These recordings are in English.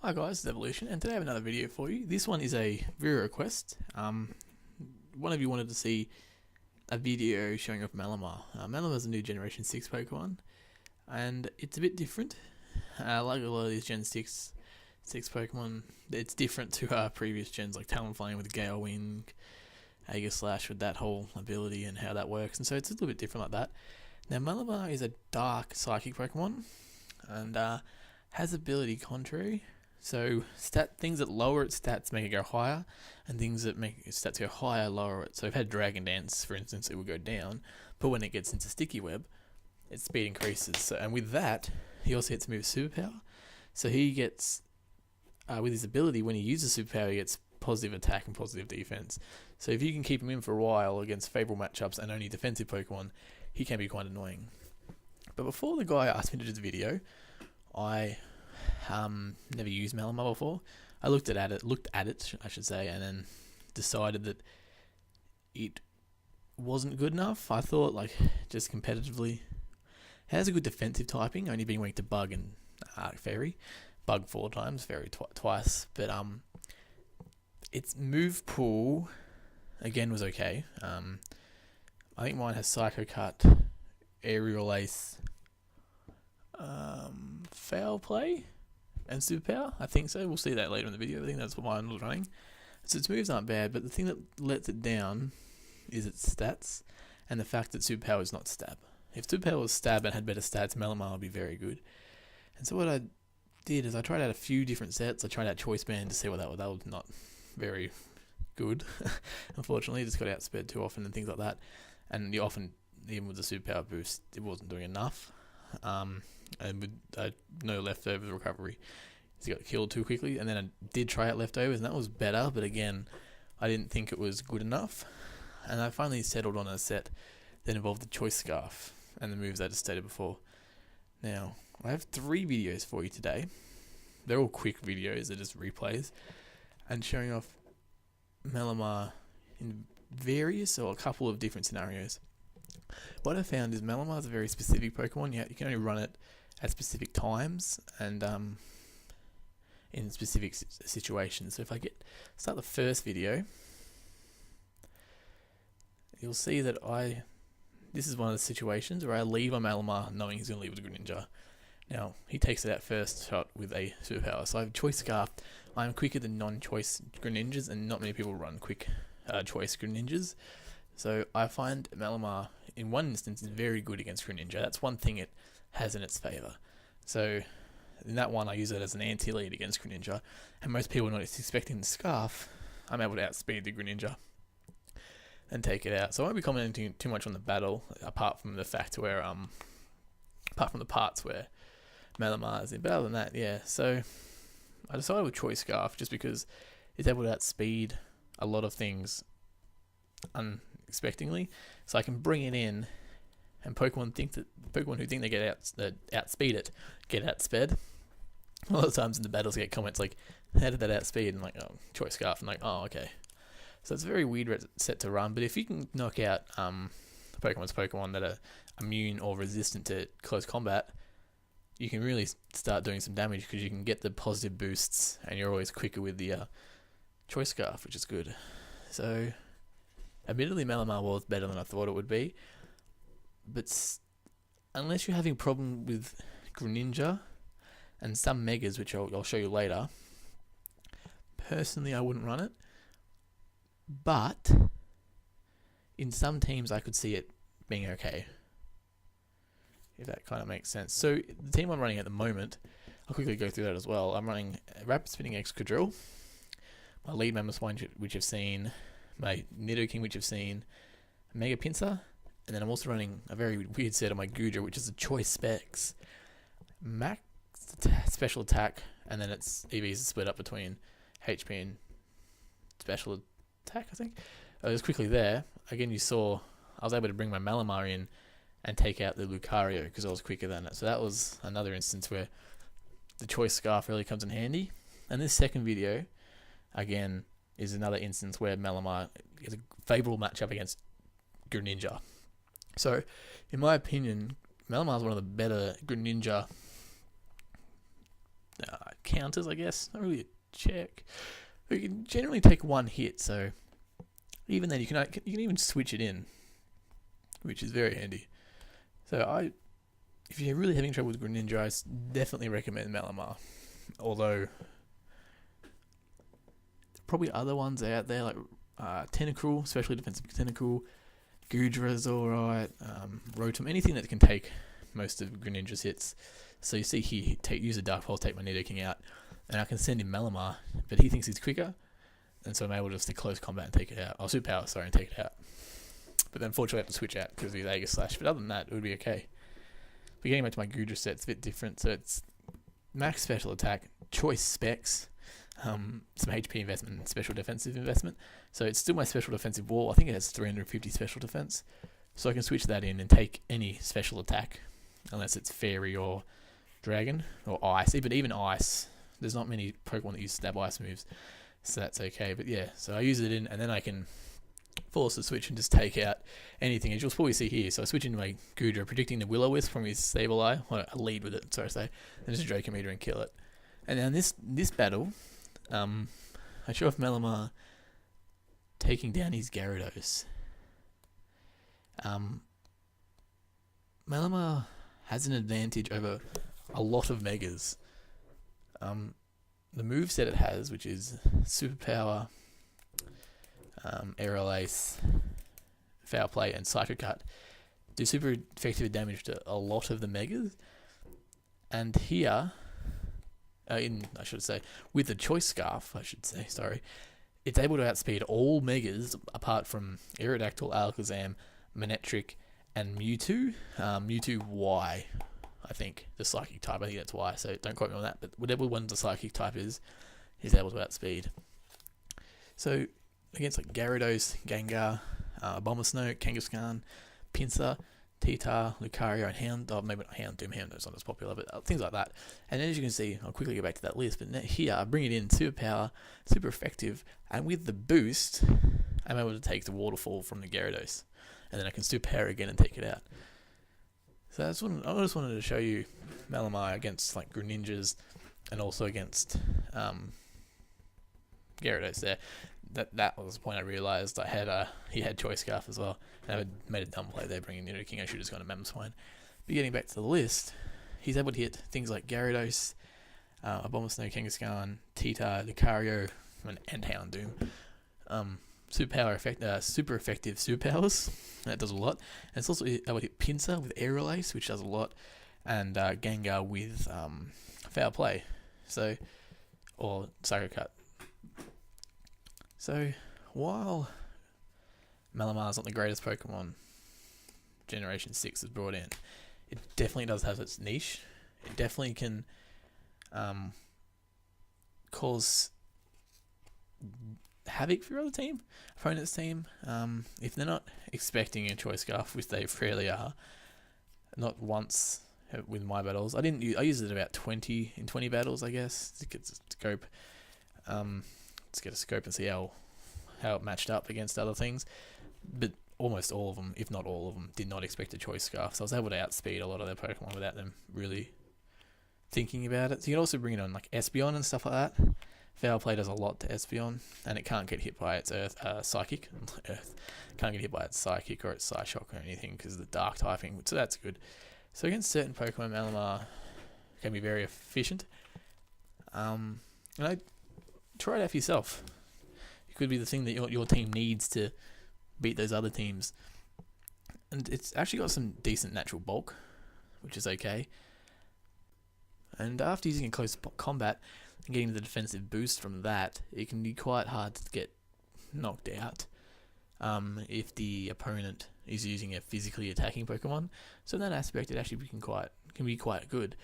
Hi guys, it's Evolution, and today I have another video for you. This one is a viewer request. One of you wanted to see a video showing off Malamar. Malamar is a new Generation 6 Pokemon, and it's a bit different. Like a lot of these Gen 6 Pokemon, it's different to previous gens like Talonflame with Gale Wing, Aegislash with that whole ability and how that works, and so it's a little bit different like that. Now Malamar is a dark psychic Pokemon, and has ability contrary. So things that lower its stats make it go higher, and things that make its stats go higher lower it. So if it had Dragon Dance, for instance, it would go down, but when it gets into Sticky Web, its speed increases. So, and with that, he also gets to move Superpower. So he gets, with his ability, when he uses Superpower, he gets positive attack and positive defense. So if you can keep him in for a while against favourable matchups and only defensive Pokemon, he can be quite annoying. But before the guy asked me to do the video, I never used Malamar before. I looked at it, I should say, and then decided that it wasn't good enough. I thought, like, just competitively, it has a good defensive typing, only being weak to Bug and Fairy. Bug 4 times, Fairy twice, but its move pool again was okay. I think mine has Psycho Cut, Aerial Ace, Foul Play, and Superpower. I think so. We'll see that later in the video. I think that's what mine was running. So its moves aren't bad, but the thing that lets it down is its stats and the fact that Superpower is not Stab. If Superpower was Stab and had better stats, Malamar would be very good. And so what I did is I tried out a few different sets. I tried out Choice Band to see what that was not very good. Unfortunately, it just got outsped too often and things like that. And often, even with the Superpower boost, it wasn't doing enough. And with no leftovers recovery, he got killed too quickly. And then I did try out leftovers, and that was better, but again, I didn't think it was good enough. And I finally settled on a set that involved the Choice Scarf and the moves I just stated before. Now, I have 3 videos for you today. They're all quick videos, they're just replays, and showing off Malamar in various or a couple of different scenarios. What I found is Malamar is a very specific Pokemon. You can only run it at specific times and in specific situations. So if I start the first video, you'll see that this is one of the situations where I leave a Malamar knowing he's going to leave with a Greninja. Now, he takes it out first shot with a Superpower. So I have Choice Scarf. I'm quicker than non-choice Greninjas, and not many people run quick choice Greninjas. So I find Malamar, in one instance, is very good against Greninja. That's one thing it has in its favour. So in that one, I use it as an anti-lead against Greninja. And most people are not expecting the Scarf. I'm able to outspeed the Greninja and take it out. So I won't be commenting too much on the battle, apart from the fact where, apart from the parts where Malamar is in. But other than that, yeah. So I decided with Choice Scarf just because it's able to outspeed a lot of things unexpectedly. So I can bring it in, and Pokemon who think they outspeed it get outsped. A lot of times in the battles, I get comments like, "How did that outspeed?" And like, "Oh, Choice Scarf." And like, "Oh, okay." So it's a very weird set to run. But if you can knock out Pokemon that are immune or resistant to close combat, you can really start doing some damage because you can get the positive boosts, and you're always quicker with the Choice Scarf, which is good. So, admittedly, Malamar was better than I thought it would be, but unless you're having a problem with Greninja and some Megas, which I'll show you later, personally I wouldn't run it, but in some teams I could see it being okay, if that kind of makes sense. So the team I'm running at the moment, I'll quickly go through that as well. I'm running Rapid Spinning Excadrill, my lead Mamoswine, which you've seen, my Nidoking, which you've seen, Mega Pinsir, and then I'm also running a very weird set of my Goodra, which is a Choice Specs, Max Special Attack, and then its EVs are split up between HP and Special Attack, I think. Just quickly there, again you saw I was able to bring my Malamar in and take out the Lucario because I was quicker than it. So that was another instance where the Choice Scarf really comes in handy. And this second video, again, is another instance where Malamar is a favourable matchup against Greninja. So, in my opinion, Malamar is one of the better Greninja counters, I guess. Not really a check. But you can generally take one hit, so even then you can even switch it in, which is very handy. So if you're really having trouble with Greninja, I definitely recommend Malamar. Although probably other ones out there like Tentacruel, especially defensive Tentacruel, Goodra is alright, Rotom, anything that can take most of Greninja's hits. So you see here, use a Dark Pulse, take my Nidoking out, and I can send him Malamar, but he thinks he's quicker, and so I'm able to just close combat and take it out. Or Superpower, sorry, and take it out. But then unfortunately I have to switch out because of his Aegis Slash, but other than that, it would be okay. But getting back to my Goodra set, it's a bit different, so it's max special attack, choice specs, some HP investment, and special defensive investment. So it's still my special defensive wall. I think it has 350 special defense. So I can switch that in and take any special attack, unless it's Fairy or Dragon or Ice. But even Ice, there's not many Pokemon that use stab Ice moves, so that's okay. But yeah, so I use it in, and then I can force the switch and just take out anything, as you'll probably see here. So I switch into my Goodra, predicting the Will-O-Wisp from his Sableye, or I lead with it, sorry to say, and just Draco Meteor and kill it. And then this battle, I show off Malamar taking down his Gyarados. Malamar has an advantage over a lot of Megas. The moveset it has, which is Superpower, Aerial Ace, Foul Play, and Psycho Cut, do super effective damage to a lot of the Megas. And here, I should say, with the Choice Scarf, it's able to outspeed all Megas apart from Aerodactyl, Alakazam, Manectric, and Mewtwo. Mewtwo Y, I think, the Psychic type. I think that's Y, so don't quote me on that. But whatever one the Psychic type is, he's able to outspeed. So against like Gyarados, Gengar, Abomasnow, Kangaskhan, Pinsir, Titar, Lucario, and Hound. Oh, maybe not Houndoom. Houndoom's not as popular, but things like that. And as you can see, I'll quickly go back to that list. But here, I bring it in, Superpower, super effective, and with the boost, I'm able to take the Waterfall from the Gyarados, and then I can Superpower again and take it out. So that's what I just wanted to show you Malamar against like Greninjas, and also against Gyarados there. That was the point I realised. He had Choice Scarf as well, and I had made a dumb play there bringing Nidoking. I should have just gone to Mamoswine. But getting back to the list, he's able to hit things like Gyarados, Abomasnow, Kangaskhan, Titar, Lucario, and Houndoom. Super effective Superpowers. That does a lot. And it's also able to hit Pinsir with Aerial Ace, which does a lot, and Gengar with Foul Play, or Psycho Cut. So, while Malamar's not the greatest Pokemon Generation 6 has brought in, it definitely does have its niche. It definitely can cause havoc for your other team, opponent's team. If they're not expecting a Choice Scarf, which they rarely are, not once with my battles. I used it about 20 battles, I guess, to get a scope. Let's get a scope and see how it matched up against other things. But almost all of them, if not all of them, did not expect a Choice Scarf. So I was able to outspeed a lot of their Pokemon without them really thinking about it. So you can also bring it on like Espeon and stuff like that. Foul Play does a lot to Espeon, and it can't get hit by its Psychic. Can't get hit by its Psychic or its Psyshock or anything because of the Dark typing, so that's good. So against certain Pokemon, Malamar can be very efficient. And try it out for yourself. It could be the thing that your team needs to beat those other teams. And it's actually got some decent natural bulk, which is okay. And after using a close combat and getting the defensive boost from that, it can be quite hard to get knocked out if the opponent is using a physically attacking Pokemon. So in that aspect, it actually can be quite good.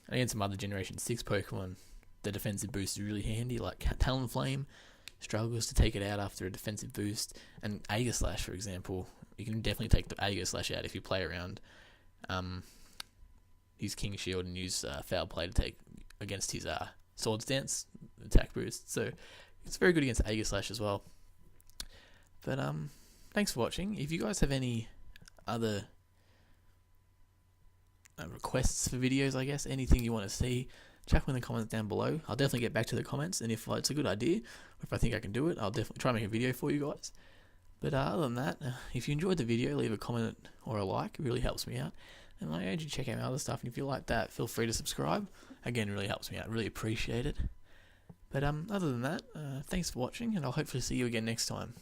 Against some other Generation 6 Pokemon, the defensive boost is really handy, like Talonflame struggles to take it out after a defensive boost, and Aegis Slash, for example, you can definitely take the Aegis Slash out if you play around his King Shield and use Foul Play to take against his Swords Dance attack boost. So it's very good against Aegis Slash as well. But thanks for watching. If you guys have any other requests for videos, I guess, anything you want to see, chuck them in the comments down below. I'll definitely get back to the comments, and if it's a good idea, or if I think I can do it, I'll definitely try and make a video for you guys. But other than that, if you enjoyed the video, leave a comment or a like. It really helps me out. And I urge you to check out my other stuff, and if you like that, feel free to subscribe. Again, it really helps me out. Really appreciate it. But other than that, thanks for watching, and I'll hopefully see you again next time.